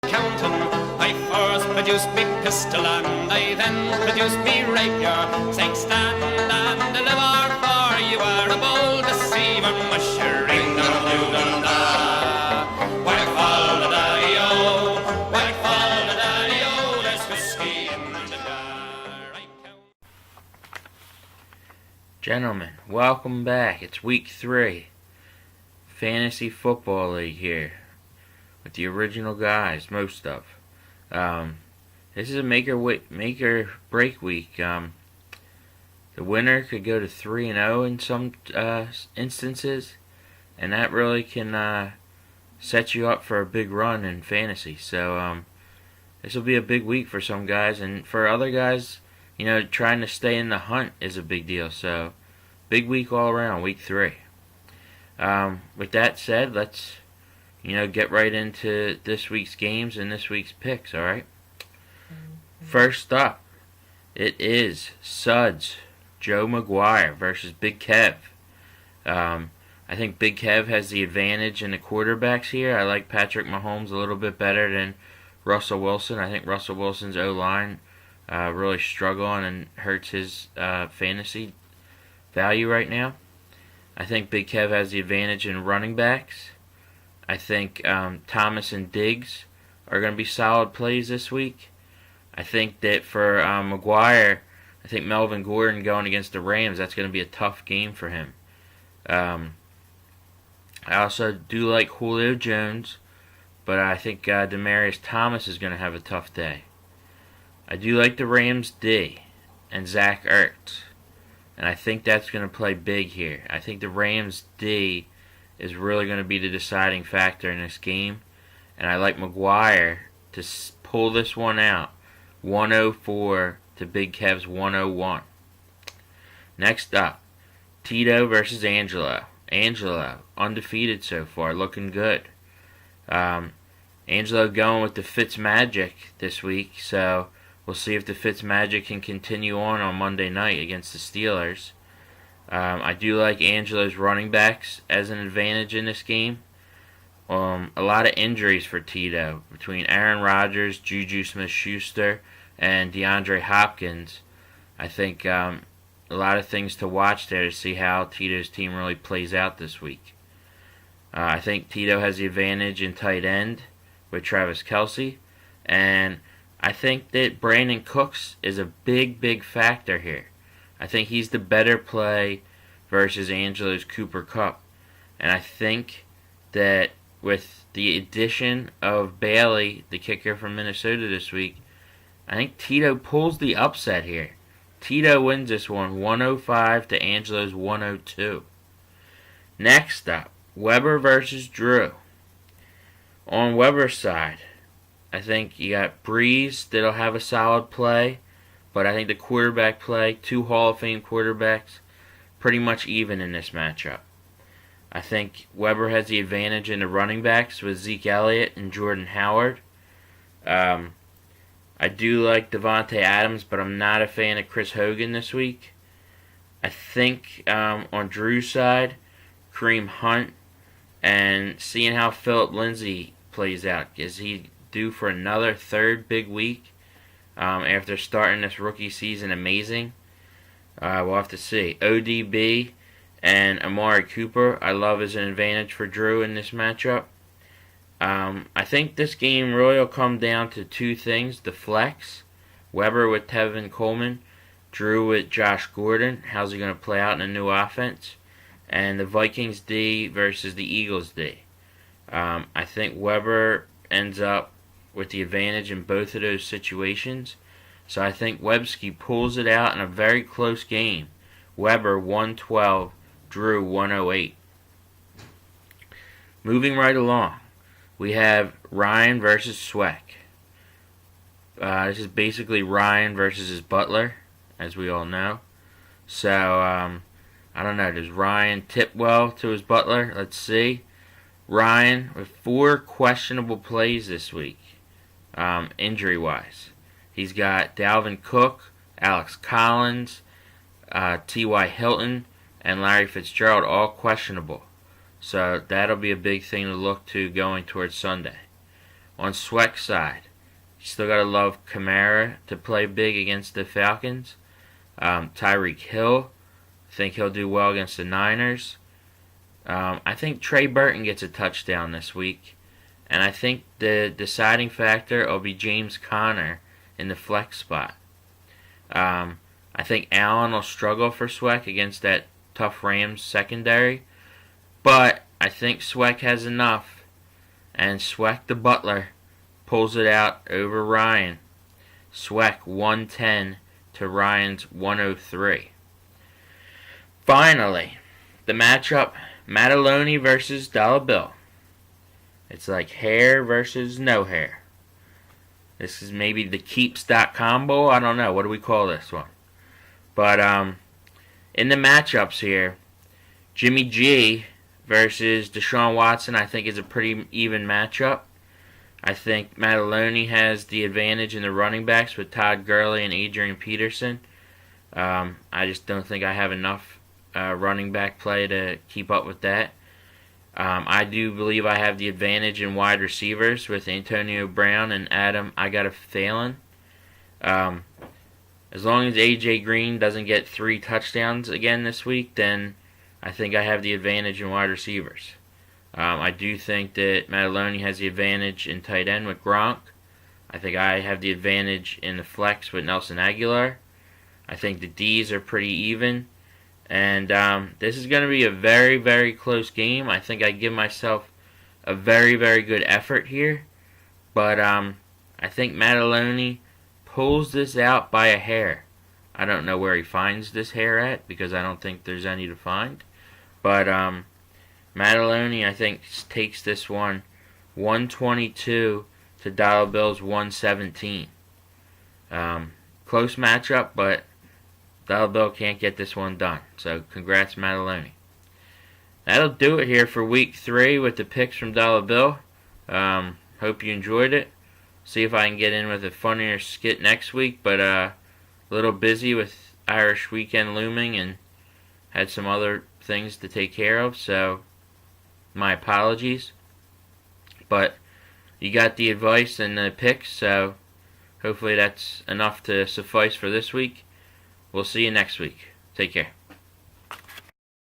counting. I first produced me pistol and I then produced me rapier, saying stand and deliver, for you are a bold deceiver, mushering da-da-doo-dum-da. Whack fall the daddy-o, whack fall the daddy-o, there's whiskey in the jar. Gentlemen, welcome back. It's week 3. Fantasy Football League here. With the original guys, most of. This is a make or break week. The winner could go to 3-0 in some instances, and that really can set you up for a big run in fantasy. So this will be a big week for some guys, and for other guys, trying to stay in the hunt is a big deal. So big week all around, week 3. With that said, let's get right into this week's games and this week's picks, alright? First up, it is Suds, Joe McGuire versus Big Kev. I think Big Kev has the advantage in the quarterbacks here. I like Patrick Mahomes a little bit better than Russell Wilson. I think Russell Wilson's O-line really struggling and hurts his fantasy value right now. I think Big Kev has the advantage in running backs. I think Thomas and Diggs are going to be solid plays this week. I think that for McGuire, I think Melvin Gordon going against the Rams, that's going to be a tough game for him. I also do like Julio Jones, but I think Demaryius Thomas is going to have a tough day. I do like the Rams D and Zach Ertz, and I think that's going to play big here. I think the Rams D is really going to be the deciding factor in this game. And I like McGuire to pull this one out. 104 to Big Kev's 101. Next up, Tito versus Angelo. Angelo, undefeated so far, looking good. Angelo going with the Fitzmagic this week, so we'll see if the Fitzmagic can continue on Monday night against the Steelers. I do like Angelo's running backs as an advantage in this game. A lot of injuries for Tito between Aaron Rodgers, Juju Smith-Schuster, and DeAndre Hopkins. I think a lot of things to watch there to see how Tito's team really plays out this week. I think Tito has the advantage in tight end with Travis Kelce, and I think that Brandon Cooks is a big factor here. I think he's the better play versus Angelo's Cooper Kupp. And I think that with the addition of Bailey, the kicker from Minnesota this week, I think Tito pulls the upset here. Tito wins this one 105 to Angelo's 102. Next up, Weber versus Drew. On Weber's side, I think you got Breeze that'll have a solid play. But I think the quarterback play, 2 Hall of Fame quarterbacks, pretty much even in this matchup. I think Weber has the advantage in the running backs with Zeke Elliott and Jordan Howard. I do like Devontae Adams, but I'm not a fan of Chris Hogan this week. I think on Drew's side, Kareem Hunt, and seeing how Philip Lindsay plays out. Is he due for another third big week? After starting this rookie season amazing. We'll have to see. ODB and Amari Cooper, I love as an advantage for Drew in this matchup. I think this game really will come down to 2 things. The flex, Weber with Tevin Coleman, Drew with Josh Gordon. How's he going to play out in a new offense? And the Vikings D versus the Eagles D. I think Weber ends up with the advantage in both of those situations. So I think Webski pulls it out in a very close game. Weber 112, Drew 108. Moving right along, we have Ryan versus Sweck. This is basically Ryan versus his butler, as we all know. So, I don't know, does Ryan tip well to his butler? Let's see. Ryan with 4 questionable plays this week. Injury-wise. He's got Dalvin Cook, Alex Collins, T.Y. Hilton, and Larry Fitzgerald all questionable. So that'll be a big thing to look to going towards Sunday. On Sweck's side, you still gotta love Kamara to play big against the Falcons. Tyreek Hill, I think he'll do well against the Niners. I think Trey Burton gets a touchdown this week. And I think the deciding factor will be James Conner in the flex spot. I think Allen will struggle for Sweck against that tough Rams secondary. But I think Sweck has enough. And Sweck the Butler pulls it out over Ryan. Sweck 110 to Ryan's 103. Finally, the matchup, Mataloni versus Dollar Bill. It's like hair versus no hair. This is maybe the keeps.com combo. I don't know. What do we call this one? But in the matchups here, Jimmy G versus Deshaun Watson, I think is a pretty even matchup. I think Mataloni has the advantage in the running backs with Todd Gurley and Adrian Peterson. I just don't think I have enough running back play to keep up with that. I do believe I have the advantage in wide receivers with Antonio Brown and Adam Thielen. As long as A.J. Green doesn't get 3 touchdowns again this week, then I think I have the advantage in wide receivers. I do think that Mataloni has the advantage in tight end with Gronk. I think I have the advantage in the flex with Nelson Aguilar. I think the D's are pretty even. And this is going to be a very, very close game. I think I give myself a very, very good effort here. But I think Mataloni pulls this out by a hair. I don't know where he finds this hair at because I don't think there's any to find. But Mataloni, I think, takes this one 122 to Dollar Bill's 117. Close matchup, but Dollar Bill can't get this one done. So congrats, Mataloni. That'll do it here for week 3 with the picks from Dollar Bill. Hope you enjoyed it. See if I can get in with a funnier skit next week, but a little busy with Irish weekend looming and had some other things to take care of, so my apologies. But you got the advice and the picks, so hopefully that's enough to suffice for this week. We'll see you next week. Take care.